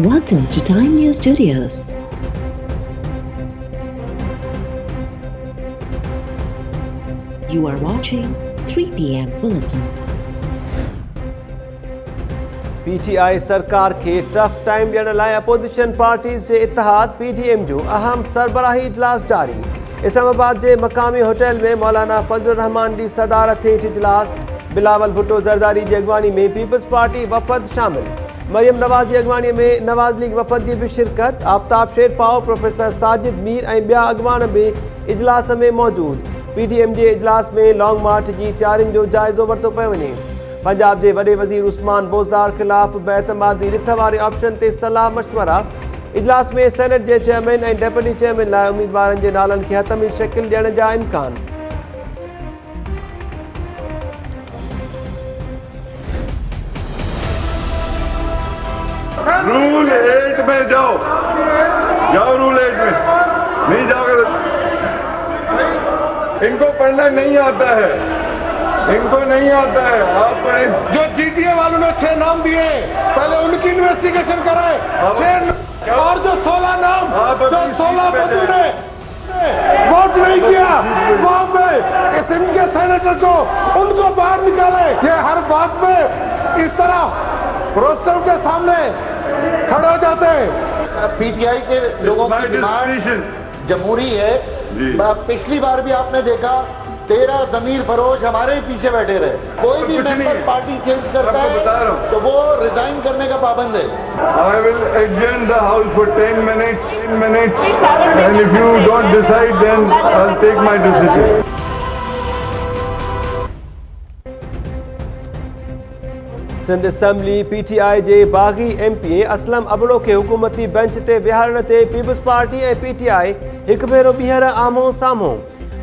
Welcome to Time News Studios. You are watching 3 p.m. Bulletin. PTI सरकार के tough time ॾियण लाइ opposition parties जे इतिहाद PDM जो अहम सरबराही इजलास जारी। इस्लामाबाद जे मक़ामी होटल में मौलाना फजल रहमान जी सदारत हेठि इजलास। बिलावल भुट्टो ज़रदारी जी अॻवानी में पीपल्स पार्टी वफ़द शामिल। मरियम नवाज़ जी अॻवानी में नवाज़ लीग वफ़द जी भी शिरकत। आफ्ताब शेरपाओ, प्रोफेसर साजिद मीर ऐं ॿिया अॻवान भी इजलास में मौजूद। पीडीएम जे इजलास में लॉन्ग मार्च जी तैयारियुनि जो जाइज़ो वरितो पियो वञे। पंजाब के वडे वज़ीर उस्मान बोज़दार खिलाफ बेतमादी रिथ वारे ऑप्शन ते सलाह मशवरा। इजलास में सेनेट के चेयरमैन और डेप्यूटी चेयरमैन लाइ उम्मीदवारन के नालन के हतमी शकिल ॾियण जा इम्कान। रूल 8 में जाओ रूल 8 में नहीं जाओगे तो इनको पढ़ना नहीं आता है, इनको नहीं आता है। आप पढ़े। जो जीटीए वालों ने 6 नाम दिए, पहले उनकी इन्वेस्टिगेशन कराए। 6 और जो 16 नाम, जो 16 बंधु ने वोट नहीं किया, वहां पे इस इनके सेनेटर को उनको बाहर निकाले। ये हर बात पे इस तरह रोस्टर के सामने खड़े हो जाते हैं। पीटीआई के लोगों की डिमांड जमहूरी है। पिछली बार भी आपने देखा 13 जमीर फरोश हमारे ही पीछे बैठे रहे। कोई भी मेंबर पार्टी चेंज करता है तो वो रिजाइन करने का पाबंद है। I will adjourn the house for 10 minutes and if you don't decide then I'll take my decision. Sindh assembly PTI के बागी एमपी असलम अबड़ो के हुकूमती बेंच ते विहारण ते पीपल्स पार्टी और पीटीआई एक भेरो बीहर आमो साम्हूं।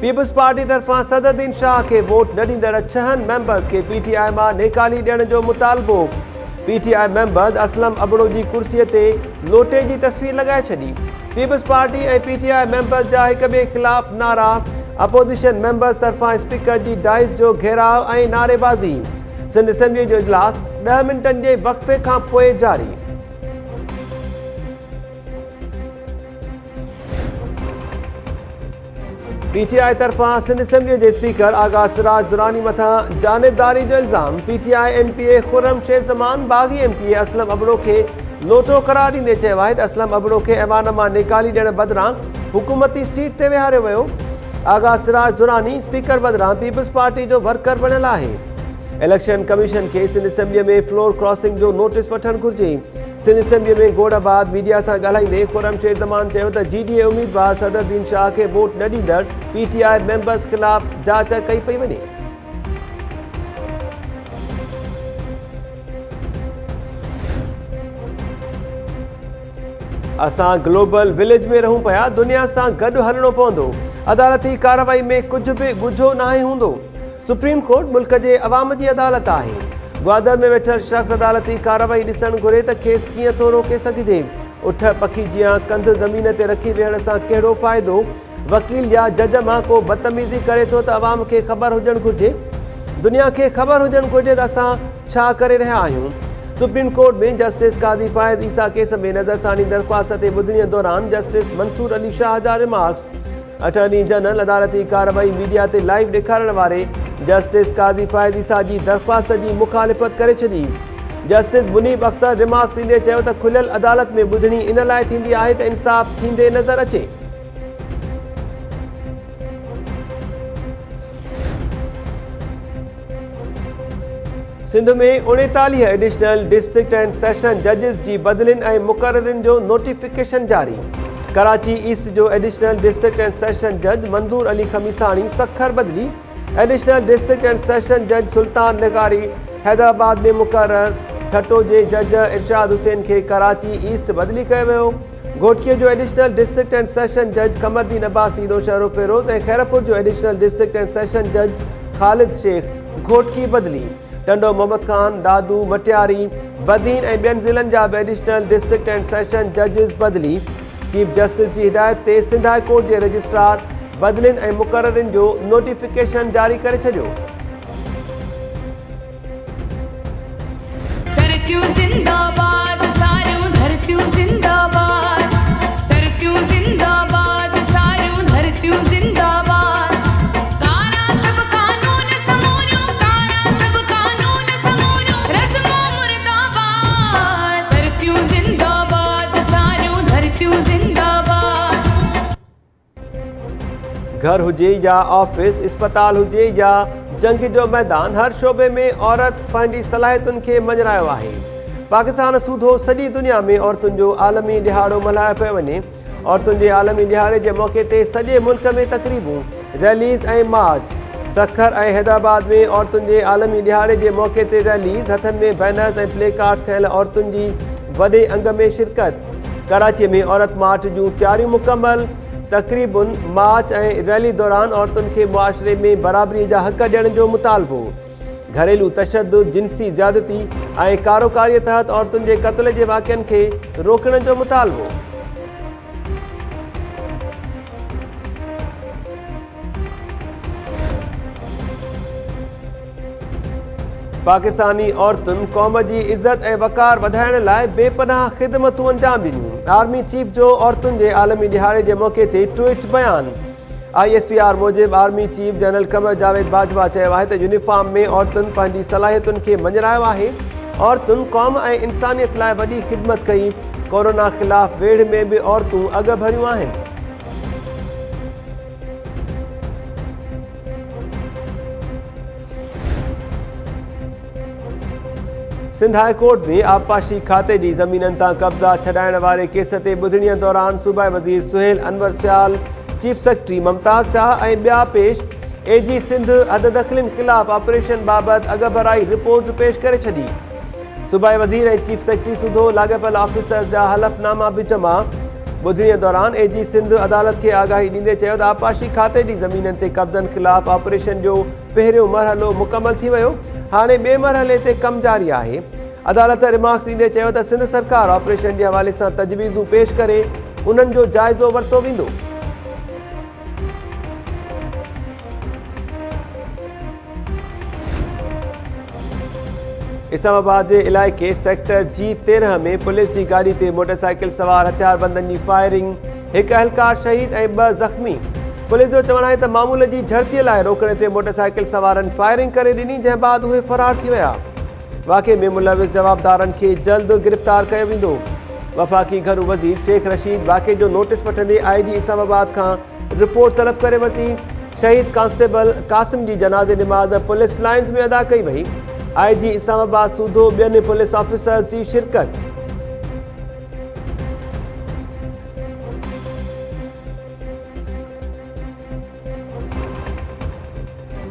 पीपल्स पार्टी तरफा सदरुद्दीन शाह के वोट न ॾींदड़ 6 मेंबर्स के पीटीआई मां निकाली ॾियण जो मुतालबो। पीटीआई मेंबर्स असलम अबड़ो की कुर्सी ते लोटे की तस्वीर लगाए छड़ी। पीपल्स पार्टी और पीटीआई मेंबर्स जा एक ॿिए खिलाफ नारा। अपोजिशन मेंबर्स तरफा स्पीकर की डाइस जो घेराव और नारेबाजी। सिंध असेंबली जो इजलास 10 मिनटन के वक़्फे का पोइ जारी। पीटीआई तरफा सिंध असेंबली के स्पीकर आगा सिराज दुरानी मथा जानिबदारी जो इल्ज़ाम। पीटीआई एमपी खुर्रम शेर ज़मान बागी एमपी असलम अबड़ो के लोटो करार ॾींदे चयो आहे त असलम अबड़ो के ऐवान मां निकाली ॾियण बदिरां हुकूमती सीट ते विहारियो वियो। आगा सिराज दुरानी स्पीकर बदिरां पीपल्स पार्टी जो वर्कर बणियल आहे। इलेक्शन कमीशन के सिंध असेंबली में फ्लोर क्रॉसिंग जो नोटिस वठण घुर्जे। सिंध असेंबली में गोड़ाबाद मीडिया से ॻाल्हाईंदे खुर्रम शेर ज़मान चयो त जीडीए उम्मीदवार सदरुद्दीन शाह के वोट न ॾींदड़ पीटीआई मेंबर्स खिलाफ जांच कई पई वञे। असां ग्लोबल विलेज में रहूं पिया, दुनिया से गॾु हलणो पवंदो। अदालती कार्रवाई में कुछ भी गुझो नाहे हूंदो। सुप्रीम कोर्ट मुल्क के अवाम की अदालत है। ग्वादर में वेठल शख्स अदालती कार्रवाई ॾिसण घुरे त खेस कीअं थो रोके सघिजे। उठ पखी जियां कंध ज़मीन ते रखी वेहण सां कहिड़ो फ़ाइदो। वकील या जज मां को बदतमीज़ी करे थो त अवाम खे ख़बर हुजणु घुरिजे। दुनिया खे ख़बर हुजणु घुरिजे त असां छा करे रहिया आहियूं। सुप्रीम कोर्ट में जस्टिस कादी फायद ईसा केस में नज़रसानी दरख्वास्त ते ॿुधणीअ दौरान जस्टिस मंसूर अली शाह जा रिमार्क्स। अटॉर्नी जनरल अदालती कार्रवाई मीडिया ते लाइव ॾेखारण वारे जस्टिस कादी फायद ईसा की दरख्वास्त की मुखालिफ़त करे छॾी। जस्टिस मुनीब अख्तर रिमार्क्स ॾींदे चयो त खुलियल अदालत में ॿुधणी इन लाइ थींदी आहे त इंसाफ़ थींदे नज़र अचे। सिंध में 39 एडिशनल डिस्ट्रिक्ट एंड सेशन जजिस की बदलिन और मुक़ररिन जो नोटिफिकेशन जारी। कराची ईस्ट जो एडिशनल डिस्ट्रिक्ट एंड सेशन जज मंजूर अली खमीसानी सखर बदली। एडिशनल डिस्ट्रिक्ट एंड सेशन जज सुल्तान निगारी हैदराबाद में मुक़रर। ठटो के जज इरशाद हुसैन के कराची ईस्ट बदली किया वियो। घोटकीअ जो एडिशनल डिस्ट्रिक्ट एंड सेशन जज कमरदीन अब्बासी नौशहरो फेरोज़ और खैरपुर जो एडिशनल डिस्ट्रिक्ट एंड सेशन जज खालिद शेख घोटकी बदली। टंडो मोहम्मद खान, दादू मटियारी, बदीन और ॿियनि ज़िलनि जा भी एडिशनल डिस्ट्रिक्ट एंड सेशन जजिस बदली। चीफ जस्टिस की हिदायत ते सिंध हाई कोर्ट के रजिस्ट्रार बदलिन और मुक़ररिन जो नोटिफिकेशन जारी करे छॾियो। धरतियूं जिंदाबाद, सारियूं धरतियूं धरतियूं जिंदाबाद, सरतियूं जिंदाबाद, सारियूं धरतियूं जिंदाबाद। कारा सब कानून समूरियूं, कारा सब कानून समूरियूं, रस्मों मुर्दाबाद, सरतियूं जिंदाबाद, सारियूं धरतियूं जिंदाबाद। घर हुजे या ऑफिस, अस्पताल हुजे या जंग जो मैदान, हर शोबे में औरत पंहिंजी सलाहियतुनि खे मञरायो आहे। पाकिस्तान सूधो सॼी दुनिया में औरतुनि जो आलमी ॾिहाड़ो मल्हायो पियो वञे। औरतुनि जे आलमी ॾिहाड़े जे मौक़े ते सॼे मुल्क में तक़रीबूं, रैलीज़ ऐं मार्च। सखर ऐं हैदराबाद में औरतुनि जे आलमी ॾिहाड़े जे मौक़े ते रैलीज़, हथनि में बैनर्स ऐं प्ले कार्ड्स खयल औरतुनि जी वॾे अंग में शिरकत। कराची में औरत मार्च जूं तयारियूं मुकमल। तक़रीबुन, मार्च ऐं रैली दौरान औरतुनि खे मुआशरे में बराबरी जा हक़ ॾियण जो मुतालबो। घरेलू तशद्दुद, जिनसी ज़्यादती ऐं कारोकारीअ तहत औरतुनि जे क़त्ल जे वाक़िअनि खे रोकण जो मुतालबो। पाकिस्तानी औरतुनि क़ौम जी इज़त ऐं वक़ार वधाइण लाइ बेपनाह ख़िदमतूं अंजाम ॾिनियूं। आर्मी चीफ जो औरतुनि जे आलमी ॾिहाड़े जे मौक़े ते ट्वीट बयान। ISPR मूजिबि आर्मी चीफ जनरल क़मर जावेद बाजवा चयो आहे त यूनिफॉर्म में औरतुनि पंहिंजी सलाहियतुनि खे मञरायो आहे। औरतुनि क़ौम ऐं इंसानियत लाइ वॾी ख़िदमत कई। कोरोना ख़िलाफ़ वेढ़ में बि औरतूं अॻु भरियूं आहिनि। सिंध हाई कोर्ट में आबपाशी खाते जी ज़मीननि तां कब्ज़ा छॾाइण वारे केस ते ॿुधणीअ दौरान सूबाई वज़ीर सुहेल अनवर शाल, चीफ सेक्रेटरी मुमताज़ शाह ऐं ॿिया पेश AG सिंध अददख़लनि ख़िलाफ़ ऑपरेशन बाबति अॻु भराई रिपोर्ट पेश करे छॾी। सूबाई वज़ीर ऐं चीफ सेक्रेटरी सूधो लाॻापियल ऑफिसर जा हलफ़नामा बि जमा। ॿुधणीअ दौरान AG सिंध अदालत खे आगाही ॾींदे चयो त आबपाशी खाते जी ज़मीननि ते कब्ज़नि ख़िलाफ़ ऑपरेशन जो पहिरियों मरहलो मुकमल थी वियो। हाणे ॿिए मरहले ते कमु जारी आहे। अदालत रिमार्क्स ॾींदे चयो त सिंध सरकार ऑपरेशन जे हवाले सां तजवीज़ूं पेश करे उन्हनि जो जाइज़ो वरितो वेंदो। इस्लामाबाद जे इलाइक़े सेक्टर G13 में पुलिस जी गाॾी ते मोटरसाइकिल सवार हथियारबंदनि जी फायरिंग, हिकु अहलकार शहीद ऐं 2 ज़ख़्मी। पुलिस जो चवणु आहे त मामूल जी झड़तीअ लाइ रोकण ते मोटरसाइकिल सवारनि फायरिंग करे ॾिनी, जंहिं बाद उहे फरार थी विया। वाक़े में मुलविस जवाबदारनि खे जल्द गिरफ़्तार कयो वेंदो। वफ़ाक़ी घरू वज़ीर शेख रशीद वाक़े जो नोटिस वठंदे IG इस्लामाबाद खां रिपोर्ट तलब करे वरिती। शहीद कांस्टेबल क़ासिम जी जनाज़े निमाज़ पुलिस लाइन्स में अदा कई वई। IG इस्लामाबाद सूधो ॿियनि पुलिस ऑफिसर्स जी शिरकत।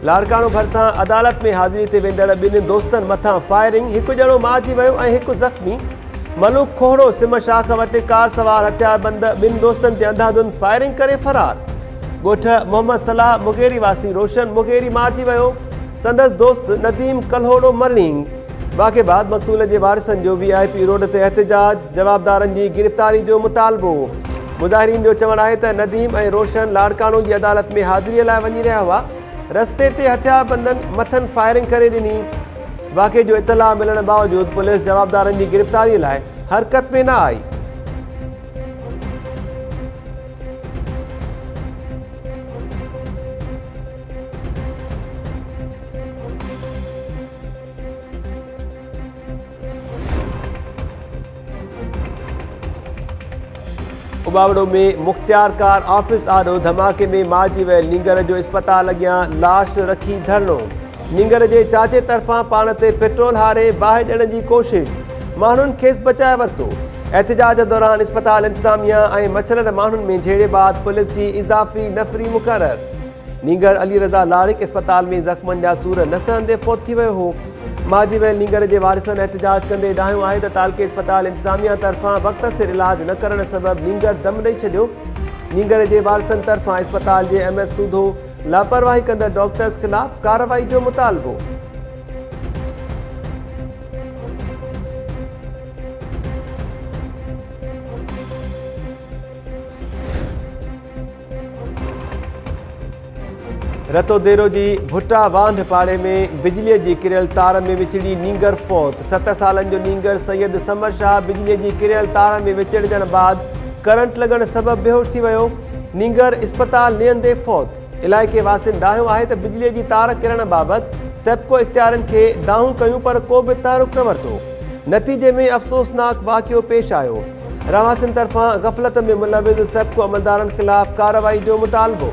लाड़काणो भरिसां अदालत में हाज़िरी ते वेंदड़ 2 दोस्तनि मथां फायरिंग, हिकु ॼणो मारिजी वियो ऐं हिकु ज़ख़्मी। मलूक खोड़ो सिम शाख वटि कार सवार हथियारबंद 2 दोस्तनि ते अंधाधुंध फायरिंग करे फरार। ॻोठ मोहम्मद सलाह मुगेरी वासी रोशन मुगेरी मारिजी वियो। संदसि दोस्त नदीम कल्होड़ो मरलिंग। वाक़े बाद मक़तूल जे वारिसनि जो VIP रोड ते एहतिजाज, जवाबदारनि जी गिरफ़्तारी जो मुतालबो। मुज़ाहिरीन जो चवणु आहे त नदीम ऐं रोशन लाड़काणो जी अदालत में हाज़िरीअ लाइ वञी रहिया हुआ। रस्ते ते हथियारबंदनि मथनि फायरिंग करे ॾिनी। वाक़े जो इतला मिलण बावजूदि पुलिस जवाबदारनि जी गिरफ़्तारीअ लाइ हरकत में न आई। उबावड़ो में मुख्तियार कार ऑफिस आॾो धमाके में मारिजी वियल नींगर जो अस्पताल अॻियां लाश रखी धरनो। नींगर जे चाचे तरफ़ां पाण ते पेट्रोल हारे बाहि ॾियण जी कोशिश, माण्हुनि खेसि बचाए वरितो। एहतिजाज दौरान अस्पताल इंतज़ामिया ऐं मछलर माण्हुनि में झेड़े बाद पुलिस जी इज़ाफ़ी नफ़री मुक़रर। नींगर अली रज़ा लारिक अस्पताल में ज़ख़्मनि जा सूर न सहंदे फ़ौत थी वियो हो। मारिजी वियल नींगर जे वारिसनि एहतिजाज कंदे ॾाहियो आहे त तालके अस्पताल इंतज़ामिया तरफ़ां वक़्त सिर इलाज न करण सबबि नींगर दम ॾेई छॾियो। नींगर जे वारिसनि तरफ़ां अस्पताल जे MS सूधो लापरवाही कंदड़ डॉक्टर्स ख़िलाफ़ कार्रवाई जो मुतालबो। रतोदेरो जी भुट्टा वांध पाड़े में बिजलीअ जी किरियल तार में विछड़ी नींगर फौत। 7 सालनि जो नींगर सैयद समर शाह बिजलीअ जी किरियल तार में विछड़जण बाद करंट लॻण सबबि बेहोश थी वियो। नींगर इस्पताल निहंदे फौत। इलाइक़े वासियुनि दाहियो आहे त बिजलीअ जी तार किरण बाबति सेप्को इख़्तियारनि खे दाहूं कयूं पर को बि तहरुक न वरितो। नतीजे में अफ़सोसनाक वाक़ियो पेश आयो। रहवासियुनि तरफ़ां गफ़लत में मुलविज़ सेप्को अमलदारनि ख़िलाफ़ कार्रवाई जो मुतालबो।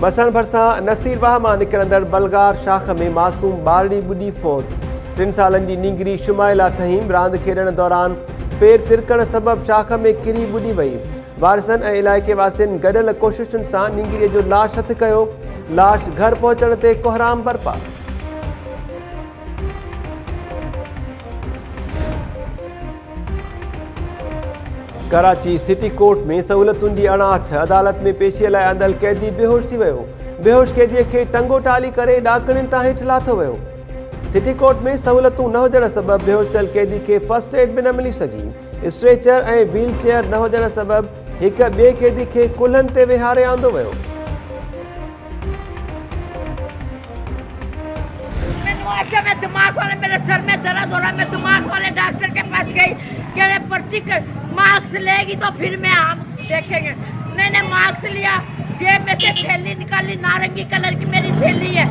मसण भरिसां नसीरवाह मां निकिरंदड़ बलगार शाख में मासूम ॿारड़ी ॿुॾी फौत। 3 सालनि जी नींगरी शुमाइला थहीम रांदि खेॾण दौरान पेर तिरकण सबबि शाख में किरी ॿुॾी वई। वारिसनि ऐं इलाइक़े वासियुनि गॾियल कोशिशुनि सां नींगरीअ जो लाश हथु कयो। लाश घर पहुचण ते कोहराम बरपा। कराची सिटी कोर्ट में सहूलतुनि जी अणाठ। अदालत में पेशीअ लाइ आंदल कैदी बेहोश थी वियो। बेहोश कैदीअ खे टंगो टाली करे ॾाकणियुनि तां हेठि लाथो वियो। सिटी कोर्ट में सहूलतूं न हुजण सबबि बेहोश थियल कैदी खे फर्स्ट एड बि न मिली सघी। स्ट्रेचर ऐं व्हील चेयर न हुजण सबबि हिक ॿिए कैदी खे कुल्हनि ते विहारे आंदो वियो। मैं दिमाग वाले मेरे सर में दर्द हो रहा है। मैं दिमाग वाले डॉक्टर के पास गई कि मैं पर्ची मार्क्स लेगी तो फिर मैं हम देखेंगे। मैंने मार्क्स लिया, जेब में से थैली निकाली, नारंगी कलर की मेरी थैली है।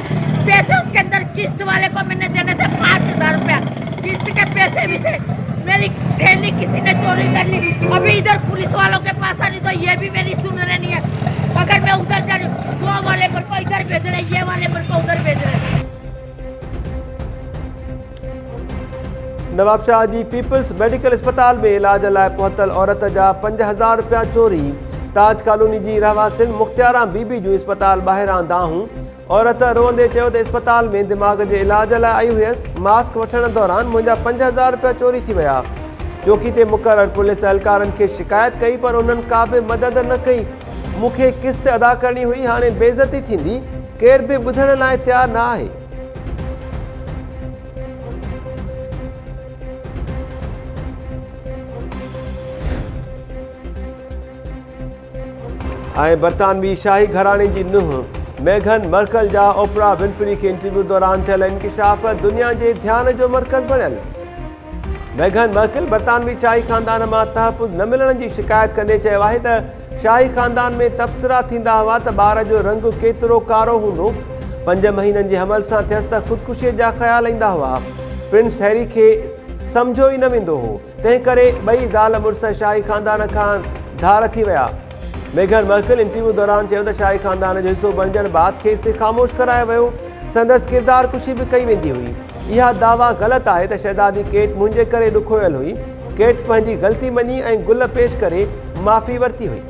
पैसे उसके अंदर किस्त वाले को मैंने देने थे 5000 रुपया, किस्त के पैसे भी थे। मेरी थैली किसी ने चोरी कर ली। अभी इधर पुलिस वालों के पास आ रही तो ये भी मेरी सुन रहे नहीं है। अगर मैं उधर जा रही हूँ तो वाले पर को इधर भेज रहे, ये वाले पर को उधर भेज रहे। नवाबशाह जी पीपल्स मेडिकल अस्पताल में इलाज लाइ पहुतल औरत जा 5000 रुपया चोरी। ताज कॉलोनी जी रहवासियुनि मुख्तियारा बीबी जूं अस्पताल ॿाहिरां दाहूं। औरत रोअंदे चयो त अस्पताल में दिमाग़ जे इलाज लाइ आई हुयसि। मास्क वठण दौरान मुंहिंजा 5000 रुपया चोरी थी विया। चौकी ते मुक़ररु पुलिस एहलकारनि खे शिकायत कई पर उन्हनि का बि मदद न कई। मूंखे किस्त अदा करणी हुई, हाणे बेइज़ती थींदी। केर बि ॿुधण लाइ तयारु न आहे। ऐं बरतानवी शाही घराणे जी नुंहुं मेघन मर्कल जा ओपरा विन्फ्री के इंटरव्यू दौरान थियल इंकिशाफ दुनिया जे ध्यान जो मर्कज़ बणियल। मेघन मर्कल बरतानवी शाही खानदान मां तहफ़ुज़ न मिलण जी शिकायत कंदे चयो आहे त शाही खानदान में तबसरा थींदा हुआ त ॿार जो रंग केतिरो कारो हूंदो। 5 महीननि जे हमल सां थियसि त ख़ुदकुशीअ जा ख़्याल ईंदा हुआ। प्रिंस हैरी खे सम्झो ई न वेंदो हो, तंहिं करे ॿई ज़ाल मुड़ुस शाही खानदान खां धार थी विया। मेघन मर्कल इंटरव्यू दौरान चयो त शाही खानदान जो हिसो बणजण बाद खेसि ख़ामोश करायो वियो। संदसि किरदार कुशी बि कई वेंदी हुई। इहा दावा ग़लति आहे त शहज़ादी केट मुंहिंजे करे ॾुखोयल हुई। केट पंहिंजी ग़लती मञी ऐं गुल पेश करे माफ़ी वरिती हुई।